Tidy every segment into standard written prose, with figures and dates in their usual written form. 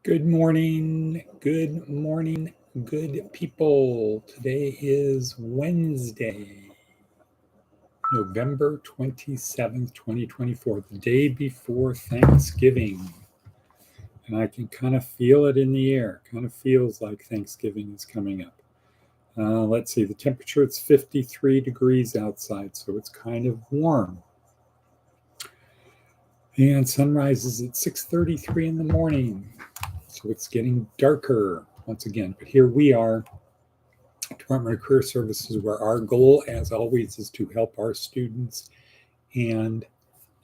Good morning, good people. Today is Wednesday, November 27th, 2024, the day before Thanksgiving. And I can kind of feel it in the air. Kind of feels like Thanksgiving is coming up. Let's see, the temperature, it's 53 degrees outside, so it's kind of warm. And sunrise is at 6:33 in the morning. So it's getting darker once again. But here we are, Department of Career Services, where our goal, as always, is to help our students and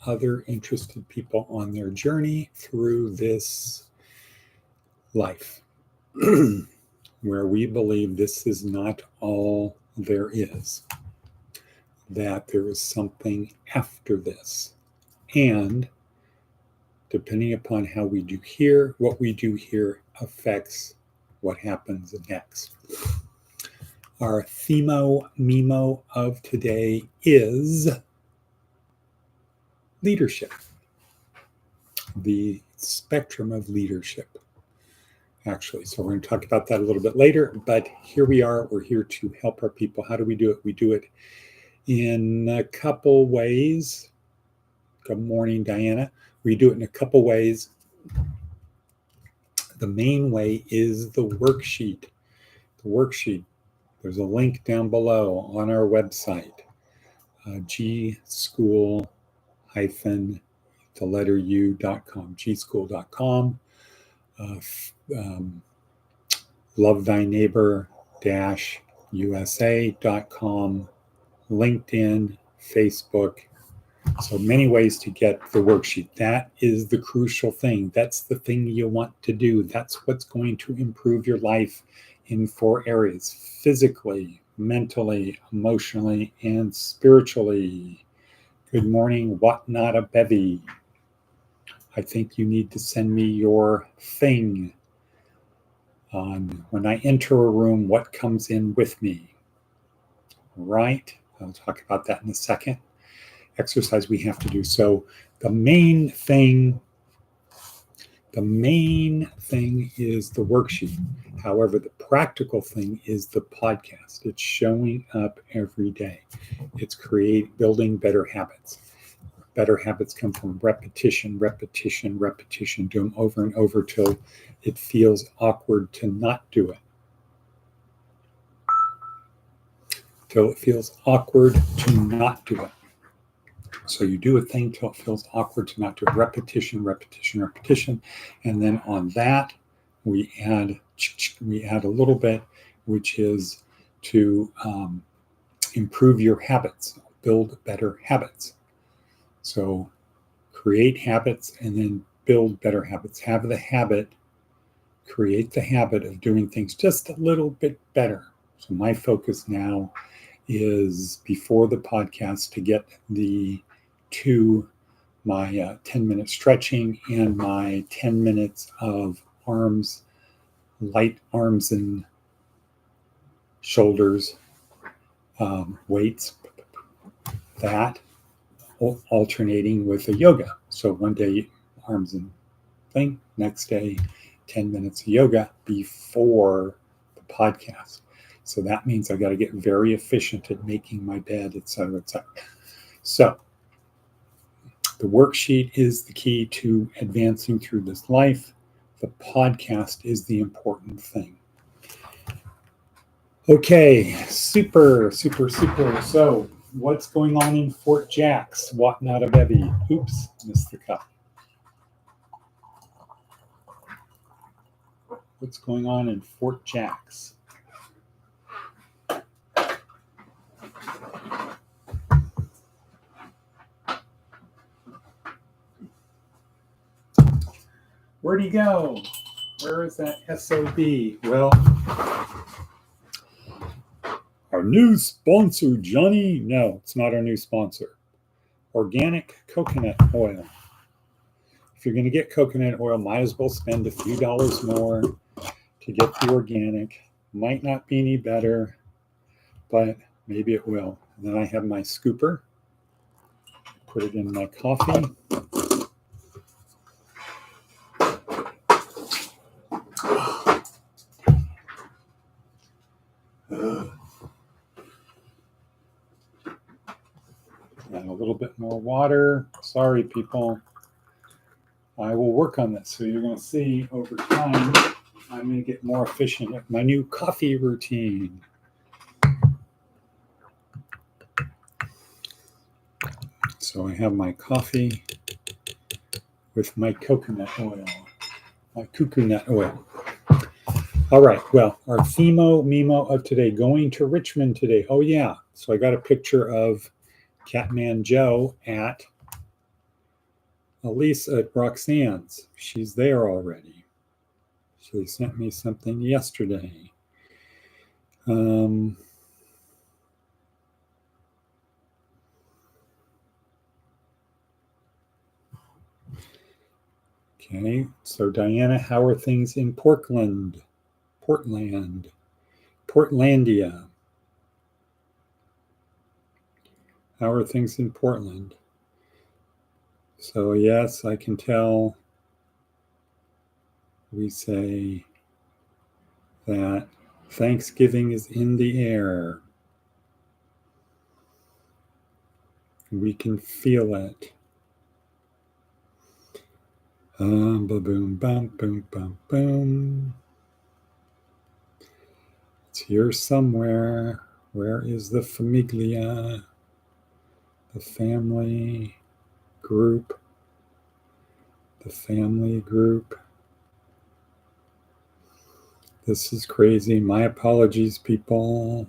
other interested people on their journey through this life, where we believe this is not all there is, that there is something after this. And depending upon how we do here, what we do here affects what happens next. Our themo of today is leadership, the spectrum of leadership, actually. So we're going to talk about that a little bit later, but here we are. We're here to help our people. How do we do it? We do it in a couple ways. Good morning, Diana. We do it in a couple ways. The main way is the worksheet. The worksheet, there's a link down below on our website, gschool-u.com, gschool.com, lovethyneighbor-usa.com, LinkedIn, Facebook. So many ways to get the worksheet. That is the crucial thing. That's the thing you want to do. That's what's going to improve your life in 4 areas: physically, mentally, emotionally, and spiritually. Good morning, what not a bevy. I think you need to send me your thing on when I enter a room, what comes in with me. Right? I'll talk about that in a second. Exercise we have to do. So the main thing is the worksheet. However, the practical thing is the podcast. It's showing up every day. It's building better habits. Better habits come from repetition. Do them over and over till it feels awkward to not do it. So you do a thing till it feels awkward to not do it. Repetition. And then on that, we add a little bit, which is to improve your habits, build better habits. So create habits and then build better habits. Create the habit of doing things just a little bit better. So my focus now is before the podcast to get my 10-minute stretching and my 10 minutes of light arms and shoulders, weights, that alternating with a yoga. So one day arms and thing, next day 10 minutes of yoga before the podcast. So that means I got to get very efficient at making my bed, etc. So the worksheet is the key to advancing through this life. The podcast is the important thing. Okay, super. So what's going on in Fort Jacks? What not a bevy? Oops, missed the cup. What's going on in Fort Jacks? Where'd he go? Where is that SOB? Well, our new sponsor, Johnny. No, it's not our new sponsor. Organic coconut oil. If you're going to get coconut oil, might as well spend a few dollars more to get the organic. Might not be any better, but maybe it will. And then I have my scooper. Put it in my coffee. little bit more water. Sorry, people. I will work on this. So you're going to see over time, I'm going to get more efficient at my new coffee routine. So I have my coffee with my coconut oil, my coconut oil. All right, well, our Mimo of today, going to Richmond today. Oh yeah, so I got a picture of Catman Joe at Elisa at Roxanne's. She's there already. She sent me something yesterday. Okay, so Diana, how are things in Portlandia? How are things in Portland? So yes, I can tell we say that Thanksgiving is in the air. We can feel it. Boom, boom, bum, boom, bum, boom. It's here somewhere. Where is the famiglia? The family group. The family group. This is crazy. My apologies, people.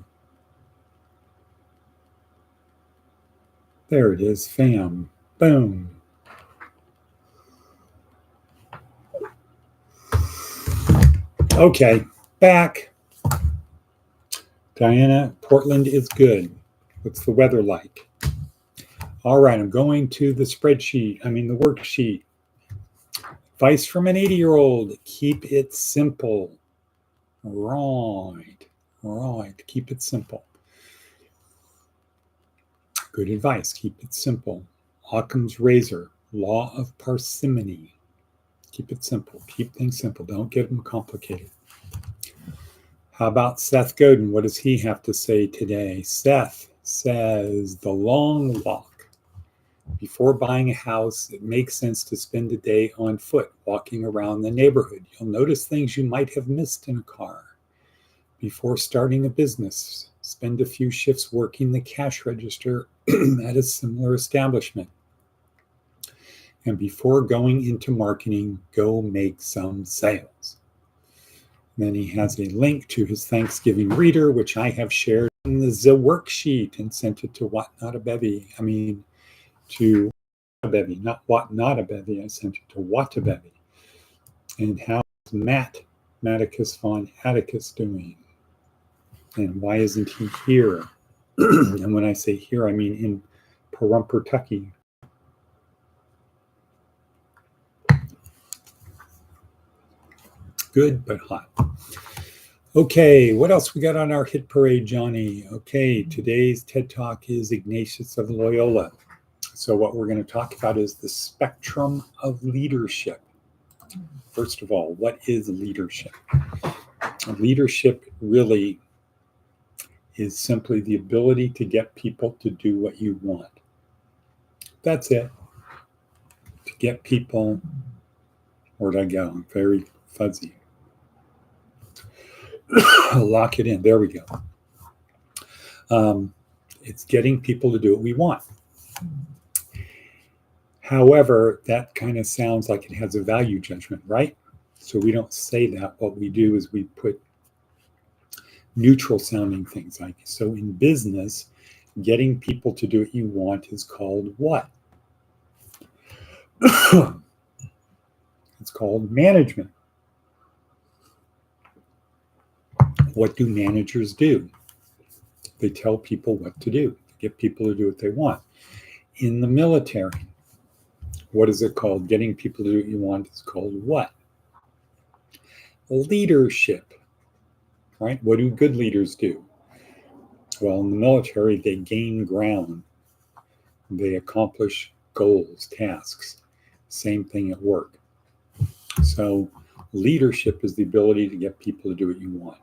There it is, fam. Boom. Okay, back. Diana, Portland is good. What's the weather like? All right, I'm going to the the worksheet. Advice from an 80-year-old, keep it simple. Right, keep it simple. Good advice, keep it simple. Occam's razor, law of parsimony. Keep it simple, keep things simple, don't get them complicated. How about Seth Godin? What does he have to say today? Seth says, the long walk. Before buying a house, it makes sense to spend a day on foot, walking around the neighborhood. You'll notice things you might have missed in a car. Before starting a business, spend a few shifts working the cash register at a similar establishment. And before going into marketing, go make some sales. Then he has a link to his Thanksgiving reader, which I have shared in the worksheet and sent it to to Bevy, not What Not a Bevy. I sent it to Watabevy. And how is Matticus von Atticus doing? And why isn't he here? And when I say here, I mean in Pahrump-Kentucky. Good, but hot. Okay, what else we got on our hit parade, Johnny? Okay, today's TED Talk is Ignatius of Loyola. So what we're going to talk about is the spectrum of leadership. First of all, what is leadership? Leadership really is simply the ability to get people to do what you want. That's it. To get people, where'd I go? I'm very fuzzy. Lock it in. There we go. It's getting people to do what we want. However, that kind of sounds like it has a value judgment, right? So we don't say that. What we do is we put neutral sounding things like, so in business, getting people to do what you want is called what? It's called management. What do managers do? They tell people what to do, get people to do what they want. In the military, what is it called? Getting people to do what you want is called what? Leadership, right? What do good leaders do? Well, in the military, they gain ground. They accomplish goals, tasks. Same thing at work. So leadership is the ability to get people to do what you want.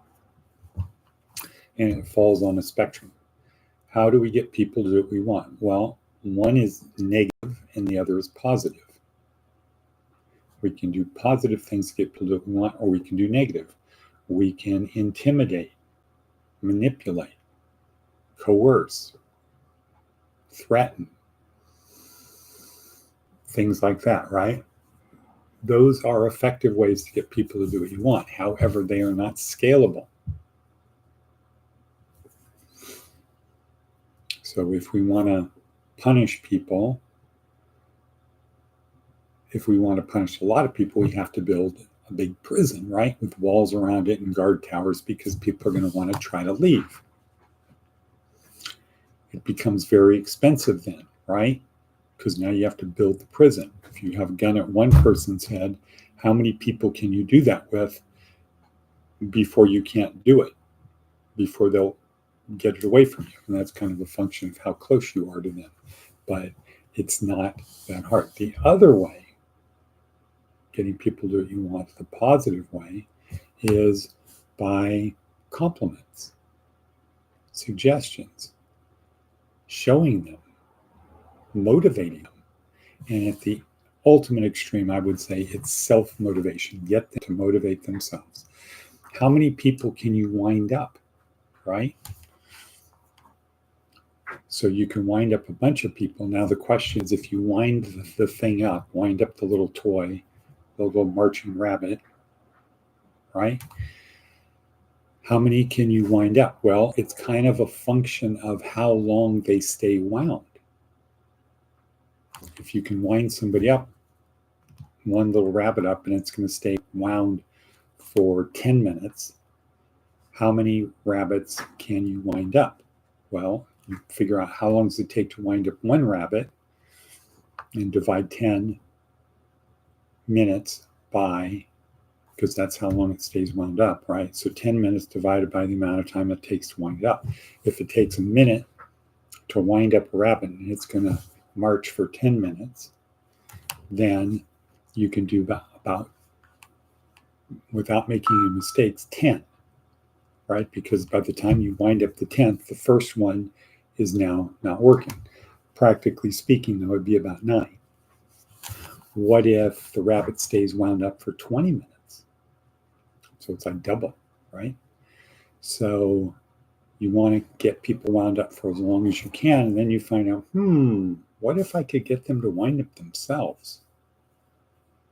And it falls on a spectrum. How do we get people to do what we want? Well, One is negative and the other is positive. We can do positive things to get people to do what we want, or we can do negative. We can intimidate, manipulate, coerce, threaten, things like that, right? Those are effective ways to get people to do what you want. However, they are not scalable. So if we want to punish people, if we want to punish a lot of people, we have to build a big prison, right? With walls around it and guard towers, because people are going to want to try to leave. It becomes very expensive then, right? Because now you have to build the prison. If you have a gun at one person's head, how many people can you do that with before you can't do it, before they'll get it away from you? And that's kind of a function of how close you are to them. But it's not that hard. The other way, getting people to do what you want the positive way, is by compliments, suggestions, showing them, motivating them. And at the ultimate extreme, I would say it's self-motivation. Get them to motivate themselves. How many people can you wind up, right? So you can wind up a bunch of people. Now the question is, if you wind the thing up, wind up the little toy, the little marching rabbit, right? How many can you wind up? Well, it's kind of a function of how long they stay wound. If you can wind somebody up, one little rabbit up, and it's going to stay wound for 10 minutes, how many rabbits can you wind up? Well, you figure out how long does it take to wind up one rabbit and divide 10 minutes by, because that's how long it stays wound up, right? So 10 minutes divided by the amount of time it takes to wind it up. If it takes a minute to wind up a rabbit and it's going to march for 10 minutes, then you can do about, without making any mistakes, 10, right? Because by the time you wind up the 10th, the first one is now not working. Practically speaking, that would be about 9. What if the rabbit stays wound up for 20 minutes? So it's like double, right? So you want to get people wound up for as long as you can, and then you find out, what if I could get them to wind up themselves?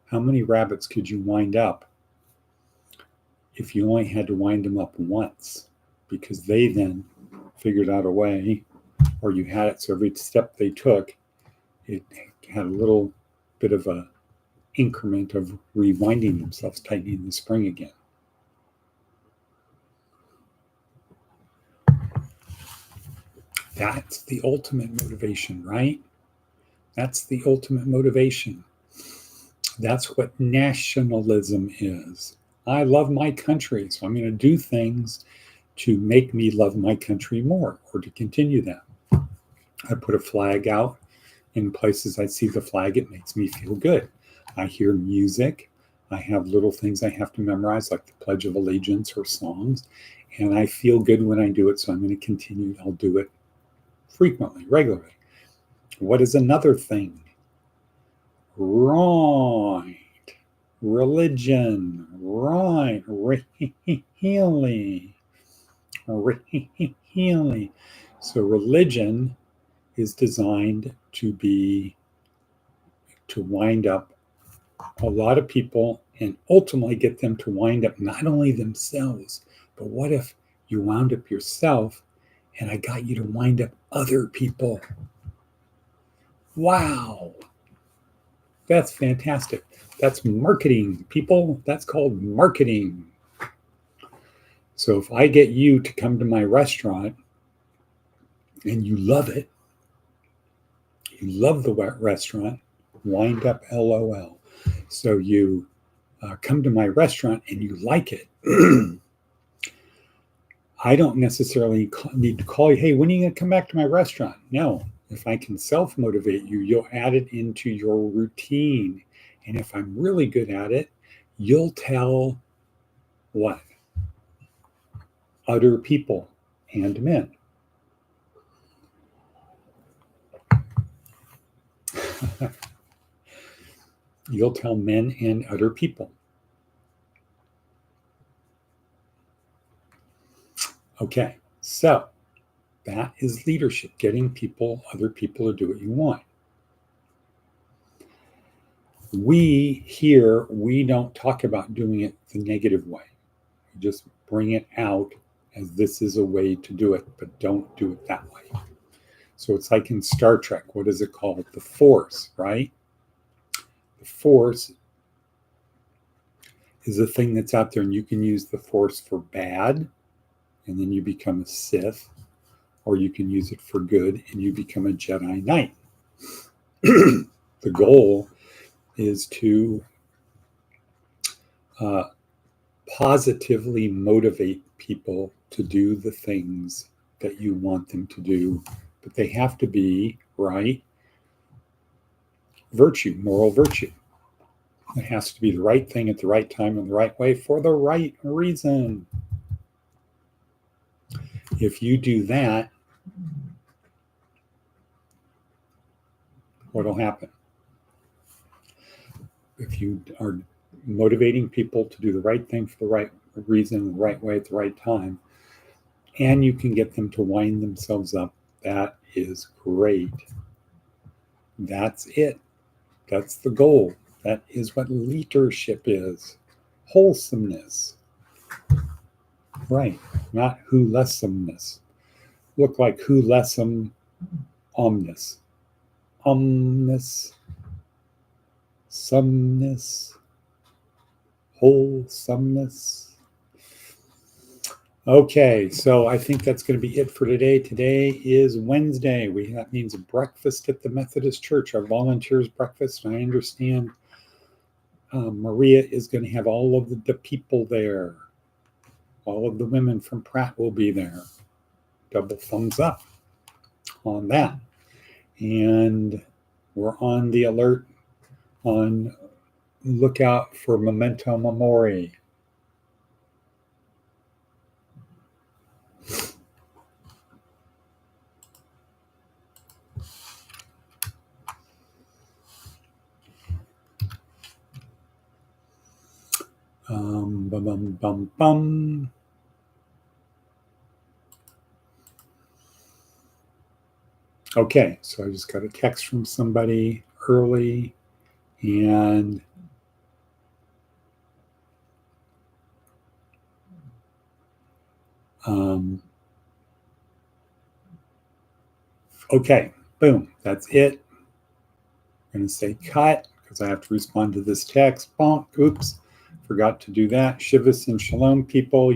How many rabbits could you wind up if you only had to wind them up once? Because they then figured out a way, or you had it so every step they took, it had a little bit of a increment of rewinding themselves, tightening the spring again. That's the ultimate motivation, right? That's the ultimate motivation. That's what nationalism is. I love my country, so I'm going to do things to make me love my country more, or to continue that. I put a flag out in places I see the flag, it makes me feel good. I hear music. I have little things I have to memorize, like the Pledge of Allegiance or songs, and I feel good when I do it, so I'm going to continue. I'll do it frequently, regularly. What is another thing? Right. Religion. Right. Really. Really. So religion is designed to wind up a lot of people and ultimately get them to wind up not only themselves, but what if you wound up yourself and I got you to wind up other people? Wow. That's fantastic. That's marketing, people. That's called marketing. So if I get you to come to my restaurant and you love it, you love the restaurant, wind up LOL. So you come to my restaurant and you like it. I don't necessarily need to call you, hey, when are you going to come back to my restaurant? No. If I can self-motivate you, you'll add it into your routine. And if I'm really good at it, you'll tell what? Other people and men. You'll tell men and other people. Okay, so that is leadership, getting other people to do what you want. We don't talk about doing it the negative way. We just bring it out as this is a way to do it, but don't do it that way. So it's like in Star Trek, what is it called? The Force, right? The Force is a thing that's out there, and you can use the Force for bad, and then you become a Sith, or you can use it for good, and you become a Jedi Knight. The goal is to positively motivate people to do the things that you want them to do, but they have to be, right, virtue, moral virtue. It has to be the right thing at the right time in the right way for the right reason. If you do that, what will happen? If you are motivating people to do the right thing for the right reason, the right way at the right time, and you can get them to wind themselves up, that is great. That's it. That's the goal. That is what leadership is. Wholesomeness. Right. Not who lessomeness. Look like who lessum omnis. Omnis. Someness. Wholesomeness. Okay, so I think that's going to be it for today. Today is Wednesday. That means a breakfast at the Methodist Church, our volunteers breakfast. And I understand Maria is going to have all of the people there. All of the women from Pratt will be there. Double thumbs up on that. And we're on the alert, on lookout for memento mori. Bum, bum, bum, bum. Okay, so I just got a text from somebody early, and okay, boom, that's it. I'm going to say cut because I have to respond to this text. Bonk, oops, forgot to do that. Shivas and shalom, people.